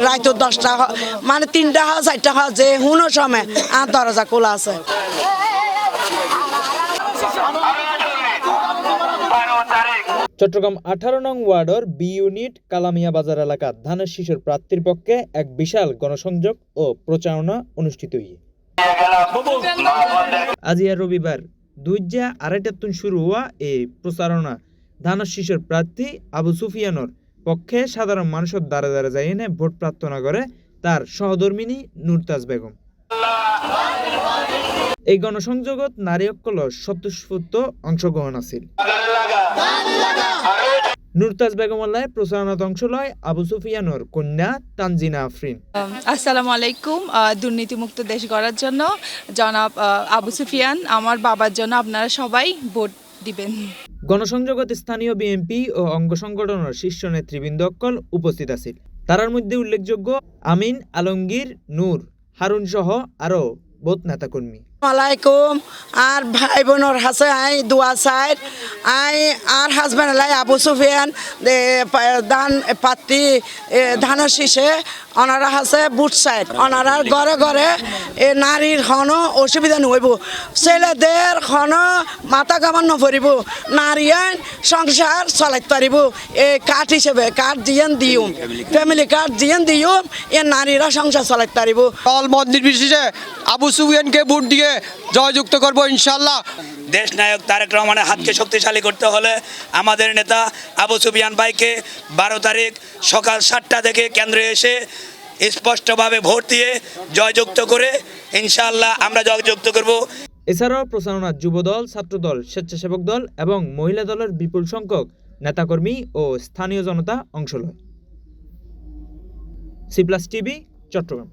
রাত 10টা মানে 3টা 4টা যে হুনো সময় আর দরজা খোলা আছে। চট্টগ্রাম 18 নং ওয়ার্ডের বি ইউনিট কালামিয়া বাজার এলাকার ধানের শীষের প্রার্থীর পক্ষে এক বিশাল গণসংযোগ ও প্রচারণা অনুষ্ঠিত হয়ে আজ রবিবার 2:30 শুরু হওয়া এই প্রচারণা ধানের শীষের প্রার্থী আবু সুফিয়ানোর পক্ষে সাধারণ মানুষের দ্বারে দ্বারে যাই এনে ভোট প্রার্থনা করে তার সহধর্মিনী নুরতাজ বেগম। এই গণসংযোগত নারী অকল স্বতঃস্ফূর্ত অংশগ্রহণ আছিল। নুরতাজ বেগমল্লায় প্রচারণাত অংশ লয় আবু সুফিয়ানোর কন্যা তানজিনা আফরিন। আসসালামু আলাইকুম। দুর্নীতিমুক্ত দেশ গড়ার জন্য জনাব আবু সুফিয়ান আমার বাবার জন্য আপনারা সবাই ভোট দিবেন। গণসংযোগত স্থানীয় বিএনপি ও অঙ্গ সংগঠনের শীর্ষ নেতৃবৃন্দ অকল উপস্থিত আছিল। তারার মধ্যে উল্লেখযোগ্য আমিন আলমগীর, নূর, হারুন সহ আরো বহুত নেতাকর্মী। আলাইকুম আর ভাই বোনের হাসে আই দোয়া চাই আই আর হাজব্যান্ড লাই আবু সুফিয়ান ধান পাতি ধানের শীষে ওনারা হাসে বুট সাইড ওনারা ঘরে ঘরে নারীর কোনো অসুবিধা নহইব, ছেলেদের কোনো মাথা কামান নপরিব, নারী আইন সংসার চলাইতে পারিব। এই কার্ড হিসেবে কার্ড দিয়েন দিউম, ফ্যামিলি কার্ড দিয়েন দিউম, এ নারীরা সংসার চলাইতে পারিব। দল মত নির্বিশেষে আবু সুফিয়ানকে ভোট দিয়ে জয়যুক্ত করব ইনশাআল্লাহ। দেশ নায়ক তারেক রহমানের হাতকে শক্তিশালী করতে হলে আমাদের নেতা আবু সুফিয়ান ভাইকে 12 তারিখ সকাল 7টা থেকে কেন্দ্রে এসে স্পষ্টভাবে ভোট দিয়ে জয়যুক্ত করে ইনশাআল্লাহ আমরা জয়যুক্ত করব। এছাড়াও প্রচারণার যুবদল, ছাত্রদল, স্বেচ্ছাসেবক দল এবং মহিলা দলের বিপুল সংখ্যক নেতাকর্মী ও স্থানীয় জনতা অংশ লয়। সি+ টিভি, চট্টগ্রাম।